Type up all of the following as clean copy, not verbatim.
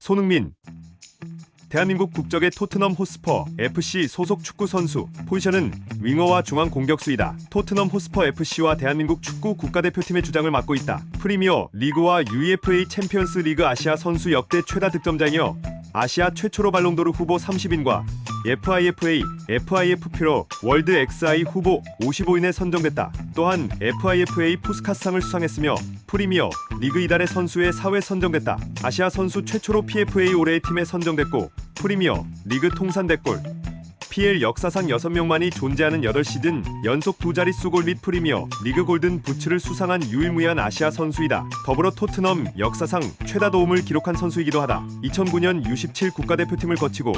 손흥민, 대한민국 국적의 토트넘 호스퍼 FC 소속 축구 선수. 포지션은 윙어와 중앙 공격수이다. 토트넘 호스퍼 FC와 대한민국 축구 국가대표팀의 주장을 맡고 있다. 프리미어 리그와 UEFA 챔피언스 리그 아시아 선수 역대 최다 득점자이며 아시아 최초로 발롱도르 후보 30인과 FIFA, FIFP로 월드 XI 후보 55인에 선정됐다. 또한 FIFA 푸스카스상을 수상했으며 프리미어 리그 이달의 선수의 4회 선정됐다. 아시아 선수 최초로 PFA 올해의 팀에 선정됐고 프리미어 리그 통산 댓골 PL 역사상 6명만이 존재하는 8시즌 연속 두 자릿수 골 및 프리미어 리그 골든 부츠를 수상한 유일무이한 아시아 선수이다. 더불어 토트넘 역사상 최다 도움을 기록한 선수이기도 하다. 2009년 U17 국가대표팀을 거치고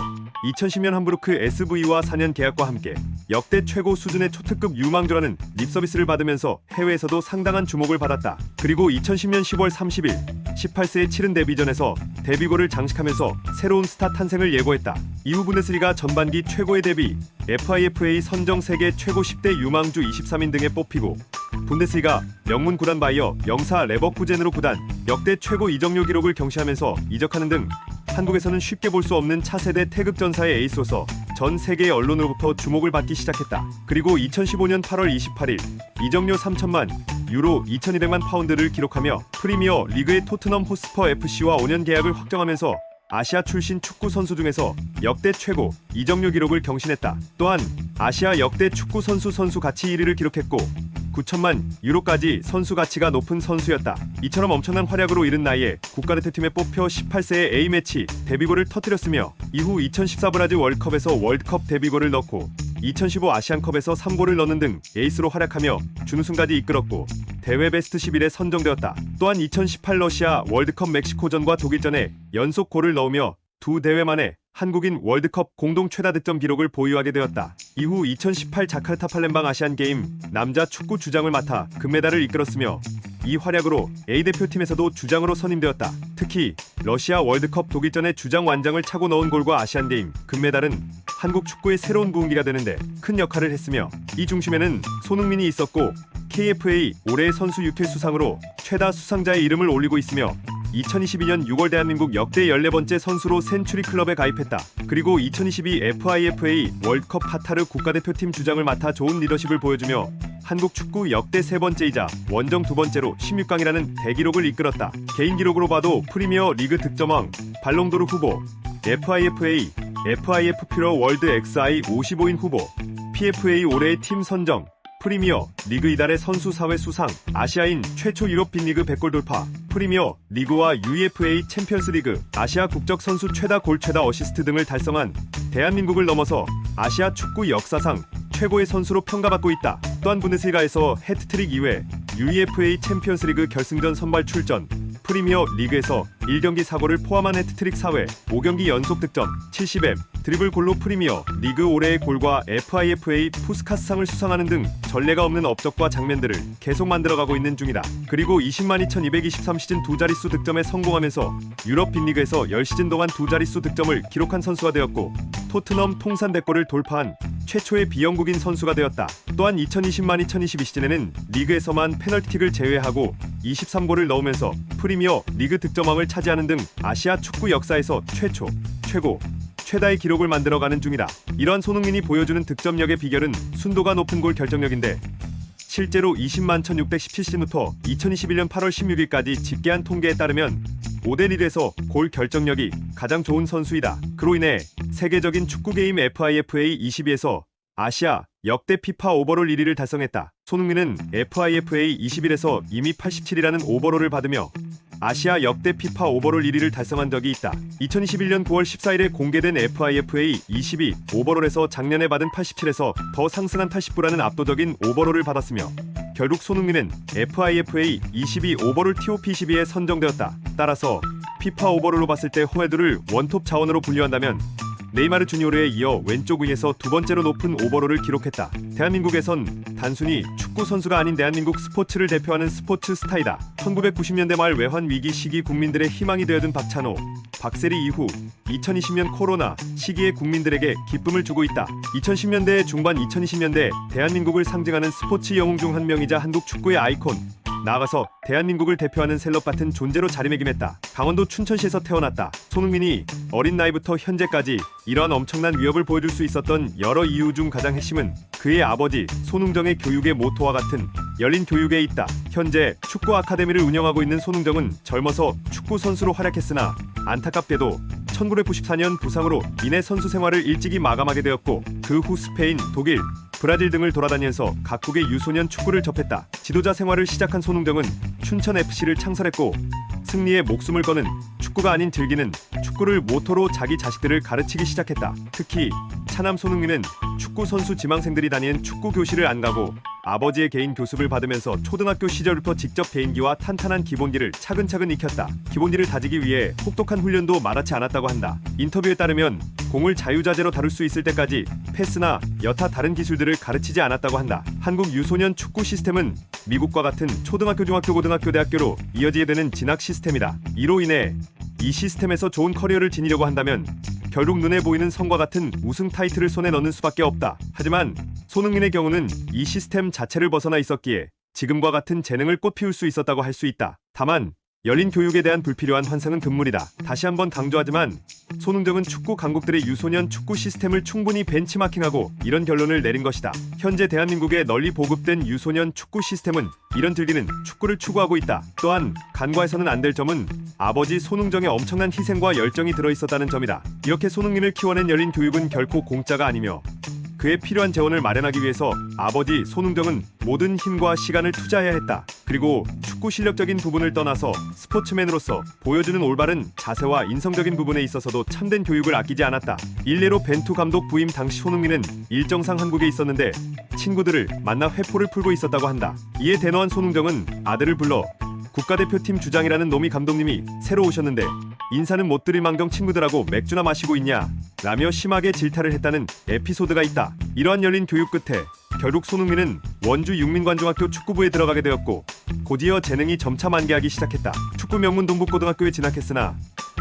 2010년 함부르크 SV와 4년 계약과 함께 역대 최고 수준의 초특급 유망주라는 립서비스를 받으면서 해외에서도 상당한 주목을 받았다. 그리고 2010년 10월 30일 18세에 치른 데뷔전에서 데뷔골을 장식하면서 새로운 스타 탄생을 예고했다. 이후 분데스리가 전반기 최고의 데뷔, FIFA 선정 세계 최고 10대 유망주 23인 등에 뽑히고 분데스리가 명문 구단 바이어 영사 레버쿠젠으로 구단 역대 최고 이적료 기록을 경시하면서 이적하는 등 한국에서는 쉽게 볼 수 없는 차세대 태극전사의 에이스로서 전 세계의 언론으로부터 주목을 받기 시작했다. 그리고 2015년 8월 28일 이적료 3천만 유로 2,200만 파운드를 기록하며 프리미어 리그의 토트넘 호스퍼 FC와 5년 계약을 확정하면서 아시아 출신 축구 선수 중에서 역대 최고 이적료 기록을 경신했다. 또한 아시아 역대 축구 선수 가치 1위를 기록했고 9천만 유로까지 선수 가치가 높은 선수였다. 이처럼 엄청난 활약으로 이른 나이에 국가대표팀에 뽑혀 18세에 A매치 데뷔골을 터뜨렸으며 이후 2014 브라질 월드컵에서 월드컵 데뷔골을 넣고 2015 아시안컵에서 3골을 넣는 등 에이스로 활약하며 준우승까지 이끌었고 대회 베스트 11에 선정되었다. 또한 2018 러시아 월드컵 멕시코전과 독일전에 연속 골을 넣으며 두 대회 만에 한국인 월드컵 공동 최다 득점 기록을 보유하게 되었다. 이후 2018 자카르타 팔렘방 아시안게임 남자 축구 주장을 맡아 금메달을 이끌었으며 이 활약으로 A대표팀에서도 주장으로 선임되었다. 특히 러시아 월드컵 독일전의 주장 완장을 차고 넣은 골과 아시안게임 금메달은 한국 축구의 새로운 부흥기가 되는데 큰 역할을 했으며 이 중심에는 손흥민이 있었고 KFA 올해의 선수 육퇴 수상으로 최다 수상자의 이름을 올리고 있으며 2022년 6월 대한민국 역대 14번째 선수로 센츄리 클럽에 가입했다. 그리고 2022 FIFA 월드컵 카타르 국가대표팀 주장을 맡아 좋은 리더십을 보여주며 한국 축구 역대 3번째이자 원정 2번째로 16강이라는 대기록을 이끌었다. 개인 기록으로 봐도 프리미어 리그 득점왕, 발롱도르 후보, FIFA, FIFP로 월드 XI 55인 후보, PFA 올해의 팀 선정, 프리미어 리그 이달의 선수 4회 수상, 아시아인 최초 유럽 빅리그 100골 돌파, 프리미어 리그와 UEFA 챔피언스 리그, 아시아 국적 선수 최다 골 최다 어시스트 등을 달성한 대한민국을 넘어서 아시아 축구 역사상 최고의 선수로 평가받고 있다. 또한 분데스리가에서 해트트릭 이외 UEFA 챔피언스 리그 결승전 선발 출전, 프리미어 리그에서 1경기 사고를 포함한 해트트릭 4회, 5경기 연속 득점, 70M, 드리블 골로 프리미어 리그 올해의 골과 FIFA 푸스카스상을 수상하는 등 전례가 없는 업적과 장면들을 계속 만들어가고 있는 중이다. 그리고 202,223 시즌 두 자릿수 득점에 성공하면서 유럽 빅리그에서 10시즌 동안 두 자릿수 득점을 기록한 선수가 되었고 토트넘 통산 대골을 돌파한 최초의 비영국인 선수가 되었다. 또한 2020-2022 시즌에는 리그에서만 페널티킥을 제외하고 23골을 넣으면서 프리미어 리그 득점왕을 차지하는 등 아시아 축구 역사에서 최고, 최다의 기록을 만들어가는 중이다. 이러한 손흥민이 보여주는 득점력의 비결은 순도가 높은 골 결정력인데 실제로 20만 1617시즌부터 2021년 8월 16일까지 집계한 통계에 따르면 5대1에서 골 결정력이 가장 좋은 선수이다. 그로 인해 세계적인 축구 게임 FIFA 22에서 아시아 역대 피파 오버롤 1위를 달성했다. 손흥민은 FIFA 21에서 이미 87이라는 오버롤을 받으며 아시아 역대 피파 오버롤 1위를 달성한 적이 있다. 2021년 9월 14일에 공개된 FIFA 22 오버롤에서 작년에 받은 87에서 더 상승한 89라는 압도적인 오버롤을 받았으며 결국 손흥민은 FIFA 22 오버롤 TOP12에 선정되었다. 따라서 피파 오버롤로 봤을 때 호날두를 원톱 자원으로 분류한다면 네이마르 주니어르에 이어 왼쪽 윙에서 두 번째로 높은 오버롤을 기록했다. 대한민국에선 단순히 축구 선수가 아닌 대한민국 스포츠를 대표하는 스포츠 스타이다. 1990년대 말 외환 위기 시기 국민들의 희망이 되어준 박찬호, 박세리 이후 2020년 코로나 시기에 국민들에게 기쁨을 주고 있다. 2010년대 중반 2020년대 대한민국을 상징하는 스포츠 영웅 중 한 명이자 한국 축구의 아이콘 나아가서 대한민국을 대표하는 셀럽 같은 존재로 자리매김했다. 강원도 춘천시에서 태어났다. 손흥민이 어린 나이부터 현재까지 이러한 엄청난 위협을 보여줄 수 있었던 여러 이유 중 가장 핵심은 그의 아버지 손흥정의 교육의 모토와 같은 열린 교육에 있다. 현재 축구 아카데미를 운영하고 있는 손흥정은 젊어서 축구 선수로 활약했으나 안타깝게도 1994년 부상으로 인해 선수 생활을 일찍이 마감하게 되었고 그 후 스페인, 독일, 브라질 등을 돌아다니면서 각국의 유소년 축구를 접했다. 지도자 생활을 시작한 손흥정은 춘천FC를 창설했고 승리에 목숨을 거는 축구가 아닌 즐기는 축구를 모토로 자기 자식들을 가르치기 시작했다. 특히 차남 손흥민은 축구 선수 지망생들이 다니는 축구 교실을 안 가고 아버지의 개인 교습을 받으면서 초등학교 시절부터 직접 개인기와 탄탄한 기본기를 차근차근 익혔다. 기본기를 다지기 위해 혹독한 훈련도 마다치 않았다고 한다. 인터뷰에 따르면 공을 자유자재로 다룰 수 있을 때까지 패스나 여타 다른 기술들을 가르치지 않았다고 한다. 한국 유소년 축구 시스템은 미국과 같은 초등학교, 중학교, 고등학교, 대학교로 이어지게 되는 진학 시스템이다. 이로 인해 이 시스템에서 좋은 커리어를 지니려고 한다면 결국 눈에 보이는 성과 같은 우승 타이틀을 손에 넣는 수밖에 없다. 하지만 손흥민의 경우는 이 시스템 자체를 벗어나 있었기에 지금과 같은 재능을 꽃피울 수 있었다고 할 수 있다. 다만 열린 교육에 대한 불필요한 환상은 금물이다. 다시 한번 강조하지만 손흥정은 축구 강국들의 유소년 축구 시스템을 충분히 벤치마킹하고 이런 결론을 내린 것이다. 현재 대한민국에 널리 보급된 유소년 축구 시스템은 이런 즐기는 축구를 추구하고 있다. 또한 간과해서는 안 될 점은 아버지 손흥정의 엄청난 희생과 열정이 들어있었다는 점이다. 이렇게 손흥민을 키워낸 열린 교육은 결코 공짜가 아니며 그에 필요한 재원을 마련하기 위해서 아버지 손흥정은 모든 힘과 시간을 투자해야 했다. 그리고 축구 실력적인 부분을 떠나서 스포츠맨으로서 보여주는 올바른 자세와 인성적인 부분에 있어서도 참된 교육을 아끼지 않았다. 일례로 벤투 감독 부임 당시 손흥민은 일정상 한국에 있었는데 친구들을 만나 회포를 풀고 있었다고 한다. 이에 대노한 손흥정은 아들을 불러 국가대표팀 주장이라는 노미 감독님이 새로 오셨는데 인사는 못 드릴 망정 친구들하고 맥주나 마시고 있냐 라며 심하게 질타를 했다는 에피소드가 있다. 이러한 열린 교육 끝에 결국 손흥민은 원주 육민관중학교 축구부에 들어가게 되었고 곧이어 재능이 점차 만개하기 시작했다. 축구 명문 동북고등학교에 진학했으나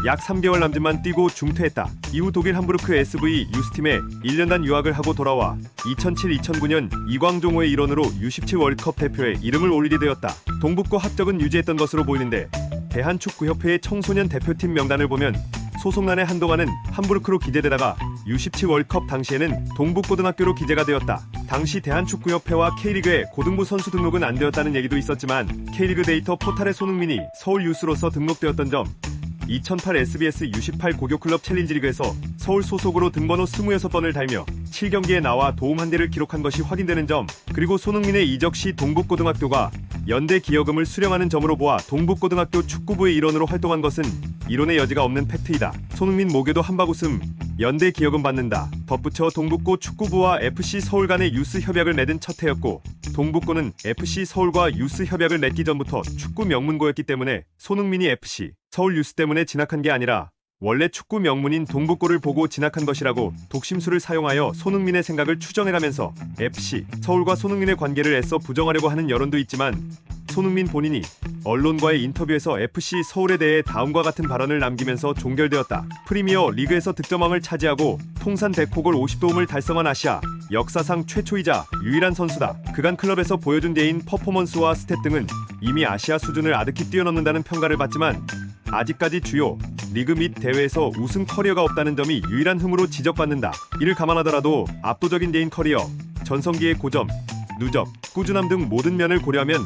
약 3개월 남짓만 뛰고 중퇴했다. 이후 독일 함부르크 SV 유스팀에 1년간 유학을 하고 돌아와 2007-2009년 이광종호의 일원으로 U17 월드컵 대표에 이름을 올리게 되었다. 동북고 학적은 유지했던 것으로 보이는데 대한축구협회의 청소년 대표팀 명단을 보면 소속란에 한동안은 함부르크로 기재되다가 U17 월드컵 당시에는 동북고등학교로 기재가 되었다. 당시 대한축구협회와 K리그의 고등부 선수 등록은 안 되었다는 얘기도 있었지만 K리그 데이터 포탈에 손흥민이 서울 유스로서 등록되었던 점, 2008 SBS U18 고교클럽 챌린지리그에서 서울 소속으로 등번호 26번을 달며 7경기에 나와 도움 1대를 기록한 것이 확인되는 점, 그리고 손흥민의 이적 시 동북고등학교가 연대 기여금을 수령하는 점으로 보아 동북고등학교 축구부의 일원으로 활동한 것은 이론의 여지가 없는 팩트이다. 손흥민 모교도 한바구음 연대 기여금 받는다. 덧붙여 동북고 축구부와 FC 서울 간의 유스 협약을 맺은 첫 해였고 동북고는 FC 서울과 유스 협약을 맺기 전부터 축구 명문고였기 때문에 손흥민이 FC 서울 유스 때문에 진학한 게 아니라 원래 축구 명문인 동북고를 보고 진학한 것이라고 독심술을 사용하여 손흥민의 생각을 추정해가면서 FC 서울과 손흥민의 관계를 애써 부정하려고 하는 여론도 있지만 손흥민 본인이 언론과의 인터뷰에서 FC 서울에 대해 다음과 같은 발언을 남기면서 종결되었다. 프리미어 리그에서 득점왕을 차지하고 통산 100호골 50도움을 달성한 아시아 역사상 최초이자 유일한 선수다. 그간 클럽에서 보여준 데인 퍼포먼스와 스탯 등은 이미 아시아 수준을 아득히 뛰어넘는다는 평가를 받지만 아직까지 주요 리그 및 대회에서 우승 커리어가 없다는 점이 유일한 흠으로 지적받는다. 이를 감안하더라도 압도적인 데인 커리어, 전성기의 고점, 누적, 꾸준함 등 모든 면을 고려하면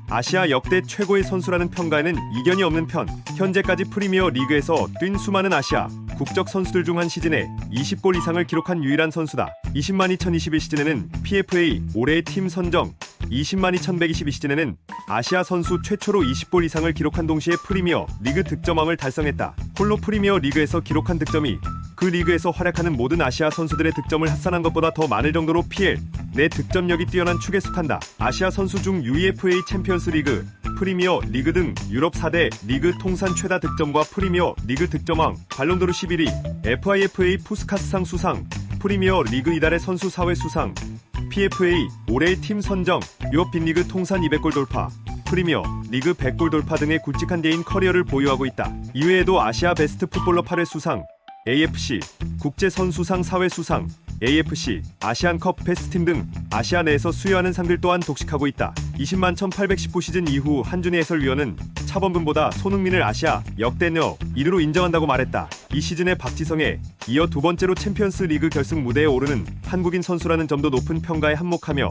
아시아 역대 최고의 선수라는 평가에는 이견이 없는 편. 현재까지 프리미어 리그에서 뛴 수많은 아시아 국적 선수들 중 한 시즌에 20골 이상을 기록한 유일한 선수다. 20만 2021 시즌에는 PFA 올해의 팀 선정 20만 2122 시즌에는 아시아 선수 최초로 20골 이상을 기록한 동시에 프리미어 리그 득점왕을 달성했다. 홀로 프리미어 리그에서 기록한 득점이 그 리그에서 활약하는 모든 아시아 선수들의 득점을 합산한 것보다 더 많을 정도로 PL 내 득점력이 뛰어난 축에 속한다. 아시아 선수 중 UEFA 챔피언스 리그, 프리미어 리그 등 유럽 4대 리그 통산 최다 득점과 프리미어 리그 득점왕, 발론도르 11위, FIFA 푸스카스상 수상, 프리미어 리그 이달의 선수 사회 수상, PFA 올해의 팀 선정, 유럽 빅리그 통산 200골 돌파, 프리미어 리그 100골 돌파 등의 굵직한 개인 커리어를 보유하고 있다. 이외에도 아시아 베스트 풋볼러 8회 수상, AFC 국제선수상 4회 수상, AFC, 아시안컵 베스트팀 등 아시아 내에서 수여하는 상들 또한 독식하고 있다. 20만 1819 시즌 이후 한준희 해설위원은 차범근보다 손흥민을 아시아 역대녀 1위로 인정한다고 말했다. 이 시즌에 박지성에 이어 두 번째로 챔피언스 리그 결승 무대에 오르는 한국인 선수라는 점도 높은 평가에 한몫하며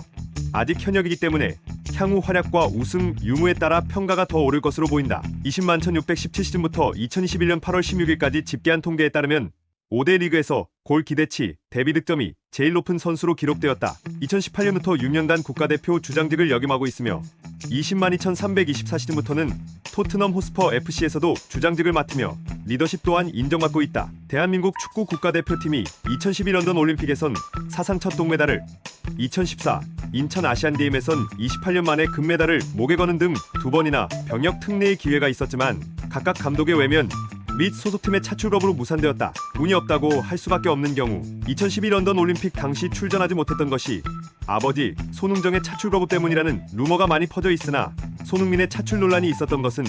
아직 현역이기 때문에 향후 활약과 우승 유무에 따라 평가가 더 오를 것으로 보인다. 20만 1617 시즌부터 2021년 8월 16일까지 집계한 통계에 따르면 5대 리그에서 골 기대치, 대비 득점이 제일 높은 선수로 기록되었다. 2018년부터 6년간 국가대표 주장직을 역임하고 있으며 20만 2324 시즌부터는 토트넘 호스퍼 FC에서도 주장직을 맡으며 리더십 또한 인정받고 있다. 대한민국 축구 국가대표팀이 2012 런던 올림픽에선 사상 첫 동메달을, 2014 인천 아시안게임에선 28년 만에 금메달을 목에 거는 등 두 번이나 병역 특례의 기회가 있었지만 각각 감독의 외면 및 소속팀의 차출업으로 무산되었다. 운이 없다고 할 수밖에 없는 경우 2012 런던 올림픽 당시 출전하지 못했던 것이 아버지 손흥정의 차출 거부 때문이라는 루머가 많이 퍼져 있으나 손흥민의 차출 논란이 있었던 것은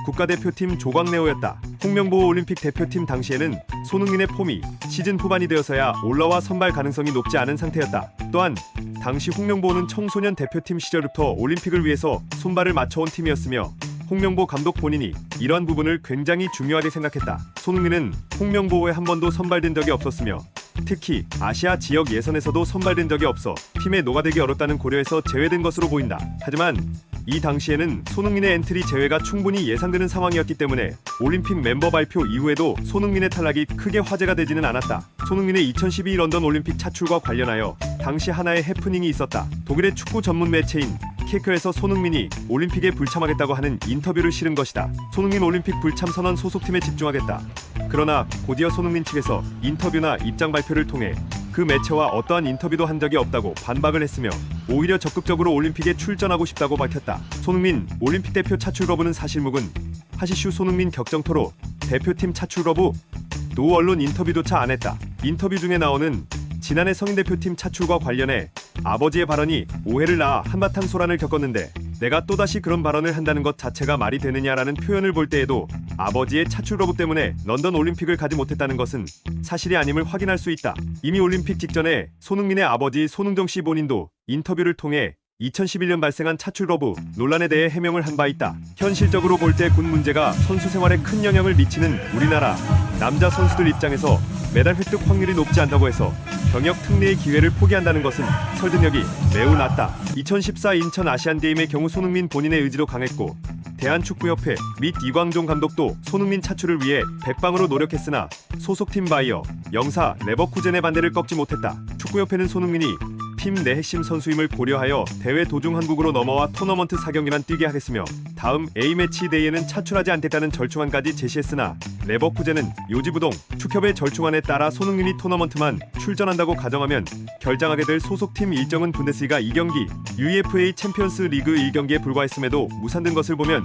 국가대표팀 조광래오였다. 홍명보 올림픽 대표팀 당시에는 손흥민의 폼이 시즌 후반이 되어서야 올라와 선발 가능성이 높지 않은 상태였다. 또한 당시 홍명보는 청소년 대표팀 시절부터 올림픽을 위해서 손발을 맞춰온 팀이었으며 홍명보 감독 본인이 이러한 부분을 굉장히 중요하게 생각했다. 손흥민은 홍명보에 한 번도 선발된 적이 없었으며 특히 아시아 지역 예선에서도 선발된 적이 없어 팀에 녹아들기 어렵다는 고려에서 제외된 것으로 보인다. 하지만 이 당시에는 손흥민의 엔트리 제외가 충분히 예상되는 상황이었기 때문에 올림픽 멤버 발표 이후에도 손흥민의 탈락이 크게 화제가 되지는 않았다. 손흥민의 2012 런던 올림픽 차출과 관련하여 당시 하나의 해프닝이 있었다. 독일의 축구 전문 매체인 키크에서 손흥민이 올림픽에 불참하겠다고 하는 인터뷰를 실은 것이다. 손흥민 올림픽 불참 선언 소속팀에 집중하겠다. 그러나 곧이어 손흥민 측에서 인터뷰나 입장 발표를 통해 그 매체와 어떠한 인터뷰도 한 적이 없다고 반박을 했으며 오히려 적극적으로 올림픽에 출전하고 싶다고 밝혔다. 손흥민 올림픽 대표 차출 거부는 사실무근. 하시슈 손흥민 격정토로 대표팀 차출 거부. 노 언론 인터뷰조차 안 했다. 인터뷰 중에 나오는 지난해 성인대표팀 차출과 관련해 아버지의 발언이 오해를 낳아 한바탕 소란을 겪었는데 내가 또다시 그런 발언을 한다는 것 자체가 말이 되느냐라는 표현을 볼 때에도 아버지의 차출 거부 때문에 런던 올림픽을 가지 못했다는 것은 사실이 아님을 확인할 수 있다. 이미 올림픽 직전에 손흥민의 아버지 손흥정 씨 본인도 인터뷰를 통해 2011년 발생한 차출 거부 논란에 대해 해명을 한 바 있다. 현실적으로 볼 때 군 문제가 선수 생활에 큰 영향을 미치는 우리나라 남자 선수들 입장에서 메달 획득 확률이 높지 않다고 해서 병역 특례의 기회를 포기한다는 것은 설득력이 매우 낮다. 2014 인천 아시안게임의 경우 손흥민 본인의 의지로 강했고 대한축구협회 및 이광종 감독도 손흥민 차출을 위해 백방으로 노력했으나 소속팀 바이어 영사 레버쿠젠의 반대를 꺾지 못했다. 축구협회는 손흥민이 팀 내 핵심 선수임을 고려하여 대회 도중 한국으로 넘어와 토너먼트 4경기만 뛰게 하겠으며 다음 A매치 데이에는 차출하지 않겠다는 절충안까지 제시했으나 레버쿠젠은 요지부동 축협의 절충안에 따라 손흥민이 토너먼트만 출전한다고 가정하면 결장하게 될 소속팀 일정은 분데스리가 2경기, UEFA 챔피언스 리그 1경기에 불과했음에도 무산된 것을 보면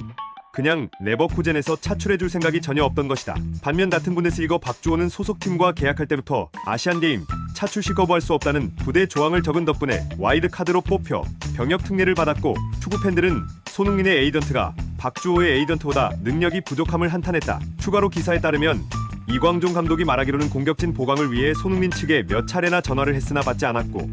그냥 레버쿠젠에서 차출해줄 생각이 전혀 없던 것이다. 반면 같은 분데스리거 박주호는 소속팀과 계약할 때부터 아시안게임 차출 시 거부할 수 없다는 부대 조항을 적은 덕분에 와일드카드로 뽑혀 병역 특례를 받았고 축구 팬들은 손흥민의 에이전트가 박주호의 에이전트보다 능력이 부족함을 한탄했다. 추가로 기사에 따르면 이광종 감독이 말하기로는 공격진 보강을 위해 손흥민 측에 몇 차례나 전화를 했으나 받지 않았고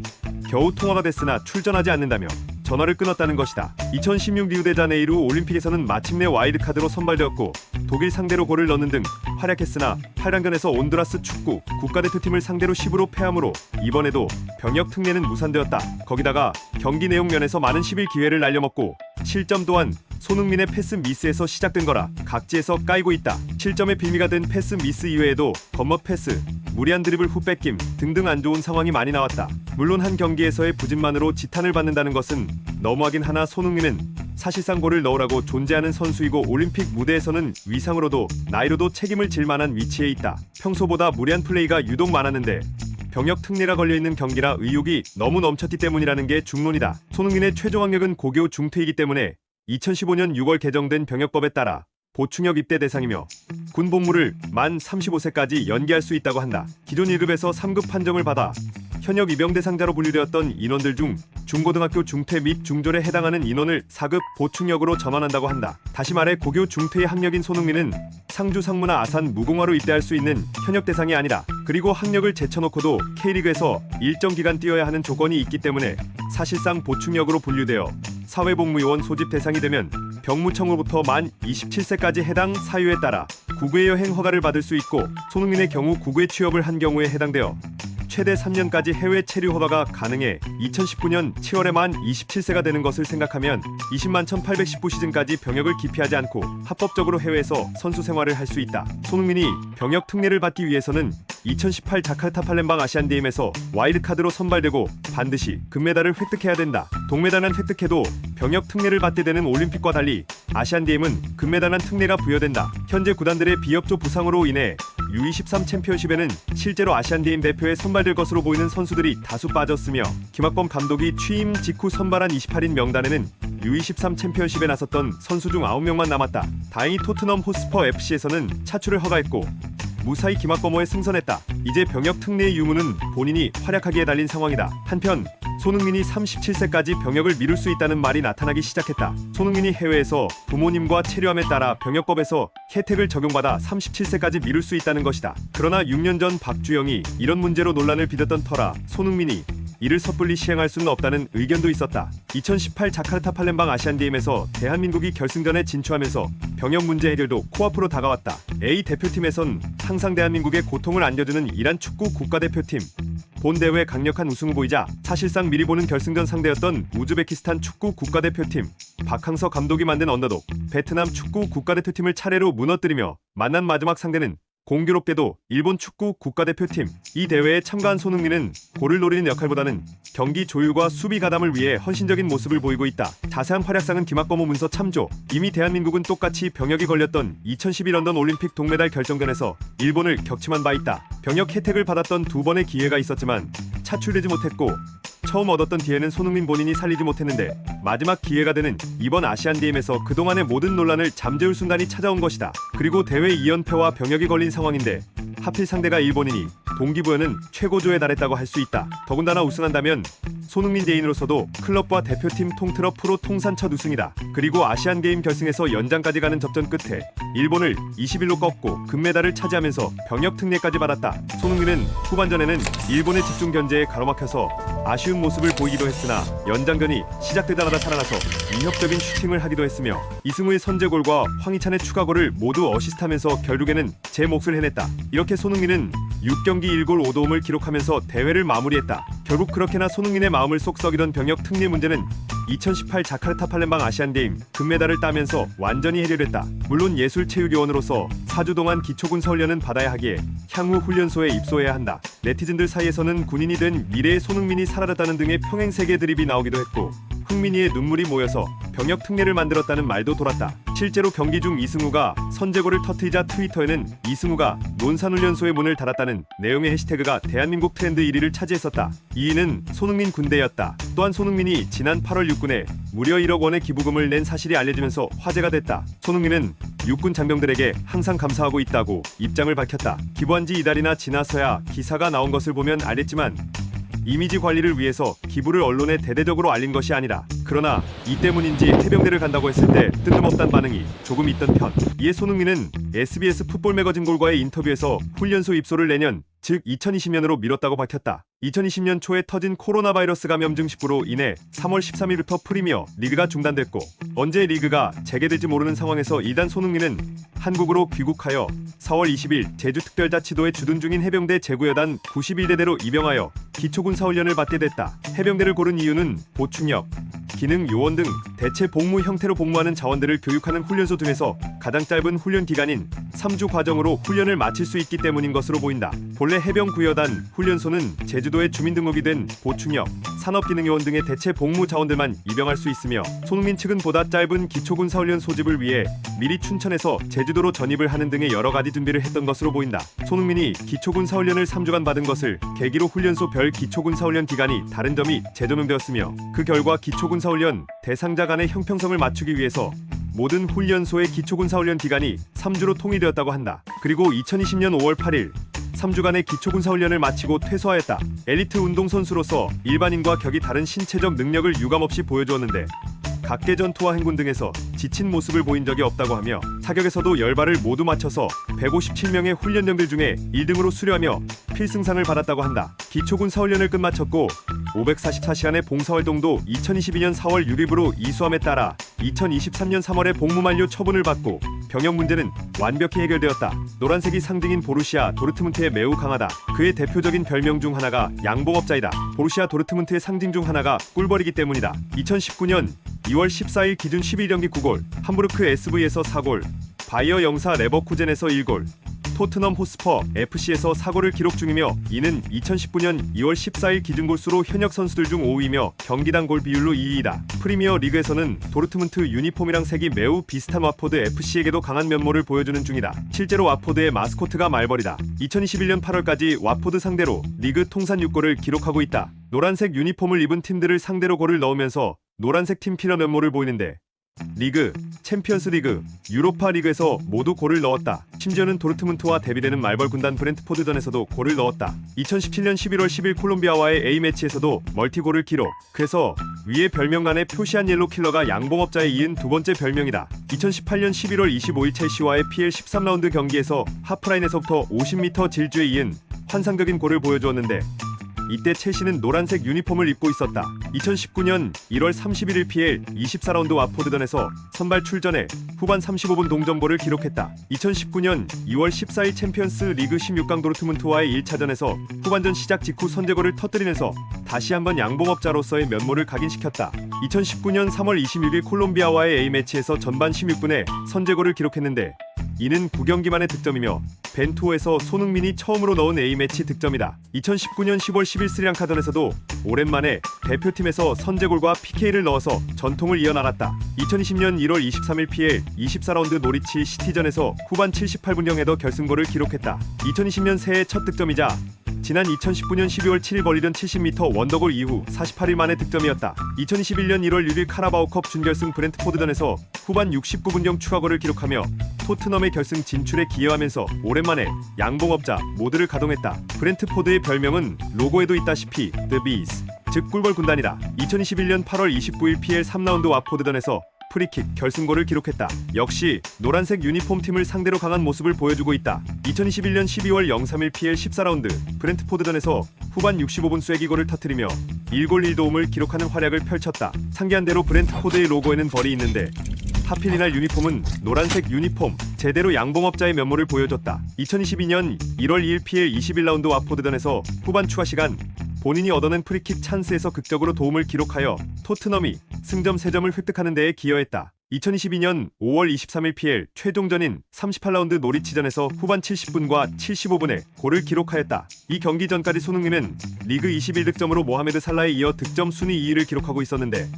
겨우 통화가 됐으나 출전하지 않는다며 전화를 끊었다는 것이다. 2016 리우데자네이루 올림픽에서는 마침내 와일드카드로 선발되었고 독일 상대로 골을 넣는 등 활약했으나 8강전에서 온두라스 축구 국가대표팀을 상대로 10으로 패함으로 이번에도 병역 특례는 무산되었다. 거기다가 경기 내용 면에서 많은 11 기회를 날려먹고 실점 또한 손흥민의 패스 미스에서 시작된 거라 각지에서 까이고 있다. 실점의 빌미가 된 패스 미스 이외에도 겉멋 패스, 무리한 드리블 후 뺏김 등등 안 좋은 상황이 많이 나왔다. 물론 한 경기에서의 부진만으로 지탄을 받는다는 것은 너무하긴 하나 손흥민은 사실상 골을 넣으라고 존재하는 선수이고 올림픽 무대에서는 위상으로도 나이로도 책임을 질 만한 위치에 있다. 평소보다 무리한 플레이가 유독 많았는데 병역 특례가 걸려있는 경기라 의욕이 너무 넘쳤기 때문이라는 게 중론이다. 손흥민의 최종 학력은 고교 중퇴이기 때문에 2015년 6월 개정된 병역법에 따라 보충역 입대 대상이며 군 복무를 만 35세까지 연기할 수 있다고 한다. 기존 1급에서 3급 판정을 받아 현역 입영 대상자로 분류되었던 인원들 중 중고등학교 중퇴 및 중졸에 해당하는 인원을 4급 보충역으로 전환한다고 한다. 다시 말해 고교 중퇴의 학력인 손흥민은 상주 상무나 아산 무공화로 입대할 수 있는 현역 대상이 아니라 그리고 학력을 제쳐놓고도 K리그에서 일정 기간 뛰어야 하는 조건이 있기 때문에 사실상 보충력으로 분류되어 사회복무요원 소집 대상이 되면 병무청으로부터 만 27세까지 해당 사유에 따라 구구의 여행 허가를 받을 수 있고, 손흥민의 경우 구구에 취업을 한 경우에 해당되어 최대 3년까지 해외 체류 허가가 가능해 2019년 7월에 만 27세가 되는 것을 생각하면 20만 1819 시즌까지 병역을 기피하지 않고 합법적으로 해외에서 선수 생활을 할 수 있다. 손흥민이 병역 특례를 받기 위해서는 2018 자카르타 팔렘방 아시안게임에서 와일드카드로 선발되고 반드시 금메달을 획득해야 된다. 동메달만 획득해도 병역 특례를 받게 되는 올림픽과 달리 아시안게임은 금메달만 특례가 부여된다. 현재 구단들의 비협조 부상으로 인해 U23 챔피언십에는 실제로 아시안게임 대표에 선발될 것으로 보이는 선수들이 다수 빠졌으며, 김학범 감독이 취임 직후 선발한 28인 명단에는 U23 챔피언십에 나섰던 선수 중 9명만 남았다. 다행히 토트넘 호스퍼 FC에서는 차출을 허가했고 무사히 김학범호에 승선했다. 이제 병역 특례의 유무는 본인이 활약하기에 달린 상황이다. 한편 손흥민이 37세까지 병역을 미룰 수 있다는 말이 나타나기 시작했다. 손흥민이 해외에서 부모님과 체류함에 따라 병역법에서 혜택을 적용받아 37세까지 미룰 수 있다는 것이다. 그러나 6년 전 박주영이 이런 문제로 논란을 빚었던 터라 손흥민이 이를 섣불리 시행할 수는 없다는 의견도 있었다. 2018 자카르타 팔렘방 아시안게임에서 대한민국이 결승전에 진출하면서 병역 문제 해결도 코앞으로 다가왔다. A 대표팀에선 항상 대한민국의 고통을 안겨주는 이란 축구 국가대표팀, 본 대회 강력한 우승 후보이자 사실상 미리 보는 결승전 상대였던 우즈베키스탄 축구 국가대표팀, 박항서 감독이 만든 언더독 베트남 축구 국가대표팀을 차례로 무너뜨리며 만난 마지막 상대는 공교롭게도 일본 축구 국가대표팀. 이 대회에 참가한 손흥민은 골을 노리는 역할보다는 경기 조율과 수비 가담을 위해 헌신적인 모습을 보이고 있다. 자세한 활약상은 김학범호 문서 참조. 이미 대한민국은 똑같이 병역이 걸렸던 2012 런던 올림픽 동메달 결정전에서 일본을 격침한 바 있다. 병역 혜택을 받았던 두 번의 기회가 있었지만 차출되지 못했고, 처음 얻었던 기회는 손흥민 본인이 살리지 못했는데 마지막 기회가 되는 이번 아시안게임에서 그동안의 모든 논란을 잠재울 순간이 찾아온 것이다. 그리고 대회 2연패와 병역이 걸린 상황인데 하필 상대가 일본이니 동기부여는 최고조에 달했다고 할 수 있다. 더군다나 우승한다면 손흥민 개인으로서도 클럽과 대표팀 통틀어 프로 통산 첫 우승이다. 그리고 아시안게임 결승에서 연장까지 가는 접전 끝에 일본을 21로 꺾고 금메달을 차지하면서 병역 특례까지 받았다. 손흥민은 후반전에는 일본의 집중 견제에 가로막혀서 아쉬운 모습을 보이기도 했으나 연장전이 시작되자마자 살아나서 위협적인 슈팅을 하기도 했으며 이승우의 선제골과 황희찬의 추가골을 모두 어시스트하면서 결국에는 제 몫을 해냈다. 이렇게 손흥민은 6경기 1골 5도움을 기록하면서 대회를 마무리했다. 결국 그렇게나 손흥민의 마음을 쏙썩이던 병역 특례 문제는 2018 자카르타 팔렘방 아시안게임 금메달을 따면서 완전히 해결됐다. 물론 예술체육요원으로서 4주 동안 기초군사 훈련은 받아야 하기에 향후 훈련소에 입소해야 한다. 네티즌들 사이에서는 군인이 된 미래의 손흥민이 사라졌다는 등의 평행세계 드립이 나오기도 했고, 흥민이의 눈물이 모여서 병역 특례를 만들었다는 말도 돌았다. 실제로 경기 중 이승우가 선제골을 터뜨리자 트위터에는 이승우가 논산훈련소의 문을 닫았다는 내용의 해시태그가 대한민국 트렌드 1위를 차지했었다. 2위는 손흥민 군대였다. 또한 손흥민이 지난 8월 육군에 무려 1억 원의 기부금을 낸 사실이 알려지면서 화제가 됐다. 손흥민은 육군 장병들에게 항상 감사하고 있다고 입장을 밝혔다. 기부한 지 이달이나 지나서야 기사가 나온 것을 보면 알겠지만 이미지 관리를 위해서 기부를 언론에 대대적으로 알린 것이 아니라, 그러나 이 때문인지 해병대를 간다고 했을 때 뜬금없단 반응이 조금 있던 편. 이에 손흥민은 SBS 풋볼 매거진골과의 인터뷰에서 훈련소 입소를 내년, 즉 2020년으로 미뤘다고 밝혔다. 2020년 초에 터진 코로나 바이러스 감염 증식으로 인해 3월 13일부터 프리미어 리그가 중단됐고, 언제 리그가 재개될지 모르는 상황에서 일단 손흥민은 한국으로 귀국하여 4월 20일 제주특별자치도에 주둔 중인 해병대 제구여단 91대대로 입영하여 기초군사훈련을 받게 됐다. 해병대를 고른 이유는 보충역, 기능 요원 등 대체 복무 형태로 복무하는 자원들을 교육하는 훈련소 등에서 가장 짧은 훈련 기간인 3주 과정으로 훈련을 마칠 수 있기 때문인 것으로 보인다. 본래 해병구여단 훈련소는 제주도에 주민등록이 된 보충역, 산업기능요원 등의 대체 복무 자원들만 입영할 수 있으며, 손흥민 측은 보다 짧은 기초군사훈련 소집을 위해 미리 춘천에서 제주도로 전입을 하는 등의 여러 가지 준비를 했던 것으로 보인다. 손흥민이 기초군사훈련을 3주간 받은 것을 계기로 훈련소 별 기초군사훈련 기간이 다른 점이 재조명되었으며, 그 결과 기초군사훈련 대상자 간의 형평성을 맞추기 위해서 모든 훈련소의 기초군사훈련 기간이 3주로 통일되었다고 한다. 그리고 2020년 5월 8일 3주간의 기초군사훈련을 마치고 퇴소하였다. 엘리트 운동선수로서 일반인과 격이 다른 신체적 능력을 유감없이 보여주었는데 각계 전투와 행군 등에서 지친 모습을 보인 적이 없다고 하며 사격에서도 10발을 모두 맞춰서 157명의 훈련병들 중에 1등으로 수료하며 필승상을 받았다고 한다. 기초군 사훈련을 끝마쳤고 544시간의 봉사활동도 2022년 4월 유립으로 이수함에 따라 2023년 3월에 복무 만료 처분을 받고 병역 문제는 완벽히 해결되었다. 노란색이 상징인 보루시아 도르트문트에 매우 강하다. 그의 대표적인 별명 중 하나가 양봉업자이다. 보루시아 도르트문트의 상징 중 하나가 꿀벌이기 때문이다. 2019년 2월 14일 기준 11경기 9골, 함부르크 SV에서 4골, 바이어 영사 레버쿠젠에서 1골, 토트넘 호스퍼 FC에서 4골을 기록 중이며 이는 2019년 2월 14일 기준 골수로 현역 선수들 중 5위이며 경기당 골 비율로 2위이다. 프리미어 리그에서는 도르트문트 유니폼이랑 색이 매우 비슷한 와포드 FC에게도 강한 면모를 보여주는 중이다. 실제로 와포드의 마스코트가 말벌이다. 2021년 8월까지 와포드 상대로 리그 통산 6골을 기록하고 있다. 노란색 유니폼을 입은 팀들을 상대로 골을 넣으면서 노란색 팀 필러 면모를 보이는데 리그, 챔피언스 리그, 유로파 리그에서 모두 골을 넣었다. 심지어는 도르트문트와 대비되는 말벌 군단 브렌트포드전에서도 골을 넣었다. 2017년 11월 10일 콜롬비아와의 A매치에서도 멀티골을 기록. 그래서 위에 별명란에 표시한 옐로 킬러가 양봉업자에 이은 두 번째 별명이다. 2018년 11월 25일 첼시와의 PL 13라운드 경기에서 하프라인에서부터 50m 질주에 이은 환상적인 골을 보여주었는데 이때 첼시는 노란색 유니폼을 입고 있었다. 2019년 1월 31일 PL 24라운드 와포드전에서 선발 출전해 후반 35분 동점골을 기록했다. 2019년 2월 14일 챔피언스 리그 16강 도르트문트와의 1차전에서 후반전 시작 직후 선제골을 터뜨리면서 다시 한번 양봉업자로서의 면모를 각인시켰다. 2019년 3월 26일 콜롬비아와의 A매치에서 전반 16분에 선제골을 기록했는데 이는 9경기 만의 득점이며 벤투호에서 손흥민이 처음으로 넣은 A매치 득점이다. 2019년 10월 10일 스리랑카전에서도 오랜만에 대표팀에서 선제골과 PK를 넣어서 전통을 이어나갔다. 2020년 1월 23일 PL 24라운드 노리치 시티전에서 후반 78분경에도 결승골을 기록했다. 2020년 새해 첫 득점이자 지난 2019년 12월 7일 벌리던 70m 원더골 이후 48일 만의 득점이었다. 2021년 1월 6일 카라바오컵 준결승 브렌트포드전에서 후반 69분경 추가골을 기록하며 토트넘의 결승 진출에 기여하면서 오랜만에 양봉업자 모드를 가동했다. 브렌트포드의 별명은 로고에도 있다시피 The Bees, 즉 꿀벌 군단이다. 2021년 8월 29일 PL 3라운드 와포드전에서 프리킥 결승골을 기록했다. 역시 노란색 유니폼 팀을 상대로 강한 모습을 보여주고 있다. 2021년 12월 03일 PL 14라운드 브렌트포드전에서 후반 65분 쐐기골을 터뜨리며 1골 1도움을 기록하는 활약을 펼쳤다. 상기한 대로 브렌트포드의 로고에는 벌이 있는데 하필 이날 유니폼은 노란색 유니폼, 제대로 양봉업자의 면모를 보여줬다. 2022년 1월 2일 PL 21라운드 와포드전에서 후반 추가 시간 본인이 얻어낸 프리킥 찬스에서 극적으로 도움을 기록하여 토트넘이 승점 3점을 획득하는 데에 기여했다. 2022년 5월 23일 PL 최종전인 38라운드 노리치전에서 후반 70분과 75분에 골을 기록하였다. 이 경기 전까지 손흥민은 리그 21득점으로 모하메드 살라에 이어 득점 순위 2위를 기록하고 있었는데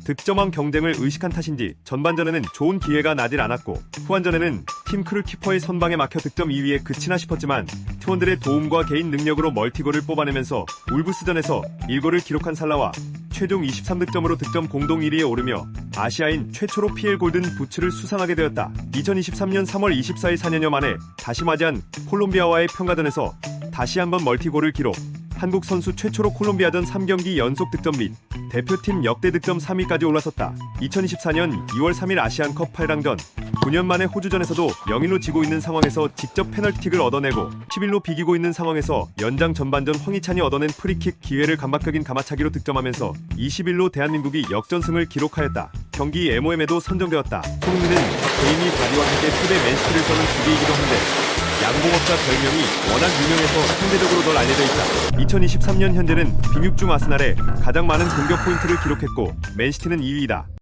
득점왕 경쟁을 의식한 탓인지 전반전에는 좋은 기회가 나질 않았고 후반전에는 팀 크루 키퍼의 선방에 막혀 득점 2위에 그치나 싶었지만 팀원들의 도움과 개인 능력으로 멀티골을 뽑아내면서 울브스전에서 1골을 기록한 살라와 최종 23득점으로 득점 공동 1위에 오르며 아시아인 최초로 PL 골든 부츠를 수상하게 되었다. 2023년 3월 24일 4년여 만에 다시 맞이한 콜롬비아와의 평가전에서 다시 한번 멀티골을 기록. 한국 선수 최초로 콜롬비아전 3경기 연속 득점 및 대표팀 역대 득점 3위까지 올라섰다. 2024년 2월 3일 아시안컵 8강전 9년 만에 호주전에서도 0-1로 지고 있는 상황에서 직접 페널티킥을 얻어내고 11로 비기고 있는 상황에서 연장 전반전 황희찬이 얻어낸 프리킥 기회를 감각적인 가마차기로 득점하면서 21로 대한민국이 역전승을 기록하였다. 경기 MOM에도 선정되었다. 손흥민은 개인이 바리와 함께 초대 맨시티를 써는 주기이기도 한데 양봉업자 별명이 워낙 유명해서 상대적으로 덜 알려져 있다. 2023년 현재는 빅6 중 아스날에 가장 많은 공격 포인트를 기록했고 맨시티는 2위이다.